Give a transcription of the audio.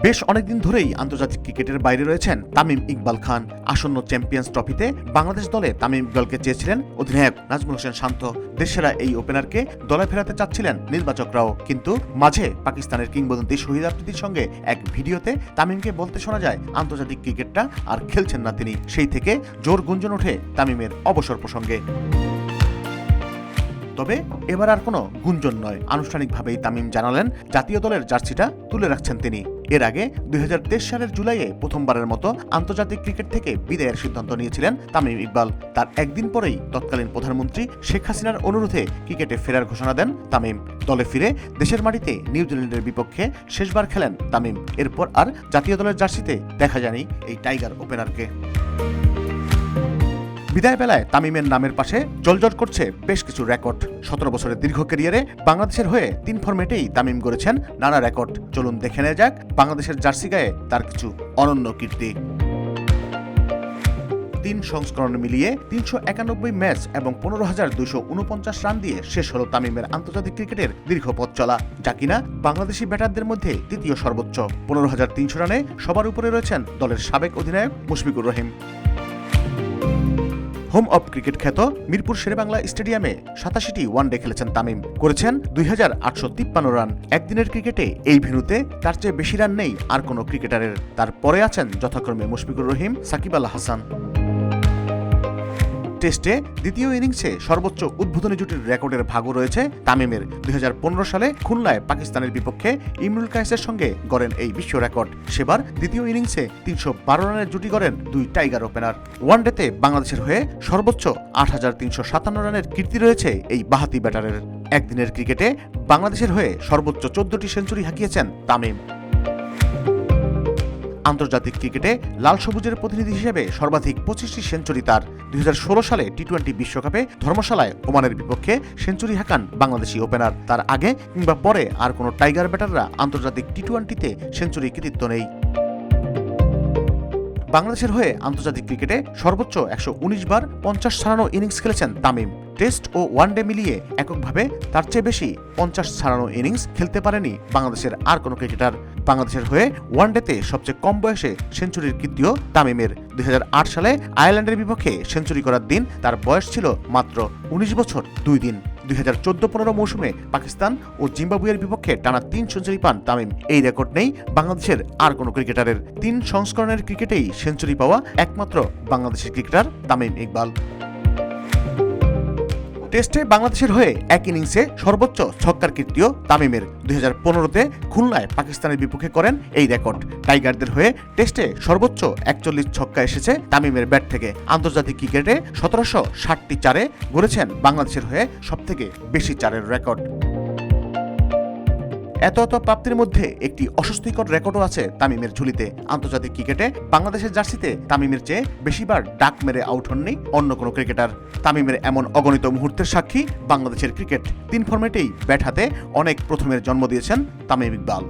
বেশ অনেকদিন ধরেই আন্তর্জাতিক ক্রিকেটের বাইরে রয়েছেন তামিম ইকবাল খান। আসন্ন চ্যাম্পিয়ন্স ট্রফিতে বাংলাদেশ দলে তামিম ইকবালকে চেয়েছিলেন অধিনায়ক নাজমুল হোসেন শান্ত। দেশসেরা এই ওপেনারকে দলে ফেরাতে চাচ্ছিলেন নির্বাচকরাও, কিন্তু মাঝে পাকিস্তানের কিংবদন্তি শহীদ আফ্রিদির সঙ্গে এক ভিডিওতে তামিমকে বলতে শোনা যায় আন্তর্জাতিক ক্রিকেটটা আর খেলছেন না তিনি। সেই থেকে জোর গুঞ্জন ওঠে তামিমের অবসর প্রসঙ্গে। তবে এবার আর কোনো গুঞ্জন নয়, আনুষ্ঠানিকভাবেই তামিম জানালেন জাতীয় দলের জার্সিটা তুলে রাখছেন তিনি। এর আগে 2023 সালের জুলাইয়ে প্রথমবারের মতো আন্তর্জাতিক ক্রিকেট থেকে বিদায়ের সিদ্ধান্ত নিয়েছিলেন তামিম ইকবাল। তার একদিন পরেই তৎকালীন প্রধানমন্ত্রী শেখ হাসিনার অনুরোধে ক্রিকেটে ফেরার ঘোষণা দেন তামিম। দলে ফিরে দেশের মাটিতে নিউজিল্যান্ডের বিপক্ষে শেষবার খেলেন তামিম। এরপর আর জাতীয় দলের জার্সিতে দেখা যায়নি এই টাইগার ওপেনারকে। বিদায় বেলায় তামিমের নামের পাশে জলজল করছে বেশ কিছু রেকর্ড। 17 বছরের দীর্ঘ ক্যারিয়ারে বাংলাদেশের হয়ে 3 ফরম্যাটেই তামিম গড়েছেন নানা রেকর্ড। চলুন দেখে নেওয়া যাক বাংলাদেশের জার্সি গায়ে তার কিছু অনন্য কীর্তি। 3 সংস্করণ মিলিয়ে 391 ম্যাচ এবং 15,249 রান দিয়ে শেষ হলো তামিমের আন্তর্জাতিক ক্রিকেটের দীর্ঘ পথ চলা, যা কিনা বাংলাদেশি ব্যাটারদের মধ্যে তৃতীয় সর্বোচ্চ। 15,300 রানে সবার উপরে রয়েছেন দলের সাবেক অধিনায়ক Mushfiqur Rahim. Home of cricket খ্যাত মিরপুর শেরেবাংলা স্টেডিয়ামে 87টি ওয়ানডে খেলেছেন তামিম, করেছেন 2,853 রান। একদিনের ক্রিকেটে এই ভেন্যুতে তার চেয়ে বেশি রান নেই আর কোনো ক্রিকেটারের। তারপরে আছেন যথাক্রমে মুশফিকুর রহিম, সাকিব আল হাসান। টেস্টে দ্বিতীয় ইনিংসে সর্বোচ্চ উদ্বোধনী জুটির রেকর্ডের ভাগও রয়েছে তামিমের। 2015 সালে খুলনায় পাকিস্তানের বিপক্ষে ইমরুল কায়েসের সঙ্গে গড়েন এই বিশ্ব রেকর্ড। সেবার দ্বিতীয় ইনিংসে 312 রানের জুটি গড়েন দুই টাইগার ওপেনার। ওয়ানডেতে বাংলাদেশের হয়ে সর্বোচ্চ 8,357 রানের কীর্তি রয়েছে এই বাহাতি ব্যাটারের। একদিনের ক্রিকেটে বাংলাদেশের হয়ে সর্বোচ্চ 14টি সেঞ্চুরি হাঁকিয়েছেন তামিম। আন্তর্জাতিক ক্রিকেটে লাল সবুজের প্রতিনিধি হিসেবে সর্বাধিক 25টি সেঞ্চুরি তার। 2016 সালে টি-20 বিশ্বকাপে ধর্মশালায় ওমানের বিপক্ষে সেঞ্চুরি হাঁকান বাংলাদেশি ওপেনার। তার আগে কিংবা পরে আর কোনো টাইগার ব্যাটাররা আন্তর্জাতিক টি-20তে সেঞ্চুরি কৃতিত্ব নেই। বাংলাদেশের হয়ে আন্তর্জাতিক ক্রিকেটে সর্বোচ্চ 119 বার 50 ছাড়ানো ইনিংস খেলেছেন তামিম। টেস্ট ও ওয়ানডে মিলিয়ে এককভাবে তার চেয়ে বেশি 50 ছাড়ানো ইনিংস খেলতে পারেনি বাংলাদেশের আর কোনো ক্রিকেটার। বাংলাদেশের হয়ে ওয়ানডেতে সবচেয়ে কম বয়সে সেঞ্চুরির কীর্তিও তামিমের। 2008 সালে আয়ারল্যান্ডের বিপক্ষে সেঞ্চুরি করার দিন তার বয়স ছিল মাত্র 19 বছর 2 দিন। 2014-15 মৌসুমে পাকিস্তান ও জিম্বাবুয়ের বিপক্ষে টানা 3 সেঞ্চুরি পান তামিম। এই রেকর্ড নেই বাংলাদেশের আর কোনো ক্রিকেটারের। 3 সংস্করণের ক্রিকেটেই সেঞ্চুরি পাওয়া একমাত্র বাংলাদেশি ক্রিকেটার তামিম ইকবাল। টেস্টে বাংলাদেশের হয়ে এক ইনিংসে সর্বোচ্চ ছক্কার কীর্তিও তামিমের। 2015-তে খুলনায় পাকিস্তানের বিপক্ষে করেন এই রেকর্ড। টাইগারদের হয়ে টেস্টে সর্বোচ্চ 41 ছক্কা এসেছে তামিমের ব্যাট থেকে। আন্তর্জাতিক ক্রিকেটে 1760টি চারে গড়েছেন বাংলাদেশের হয়ে সবথেকে বেশি চারের রেকর্ড। এত প্রাপ্তির মধ্যে একটি অস্বস্তিকর রেকর্ডও আছে তামিমের ঝুলিতে। আন্তর্জাতিক ক্রিকেটে বাংলাদেশের জার্সিতে তামিমের চেয়ে বেশিবার ডাক মেরে আউট হননি অন্য কোনো ক্রিকেটার। তামিমের এমন অগণিত মুহূর্তের সাক্ষী বাংলাদেশের ক্রিকেট। 3 ফরম্যাটেই ব্যাট হাতে অনেক প্রথমের জন্ম দিয়েছেন তামিম ইকবাল।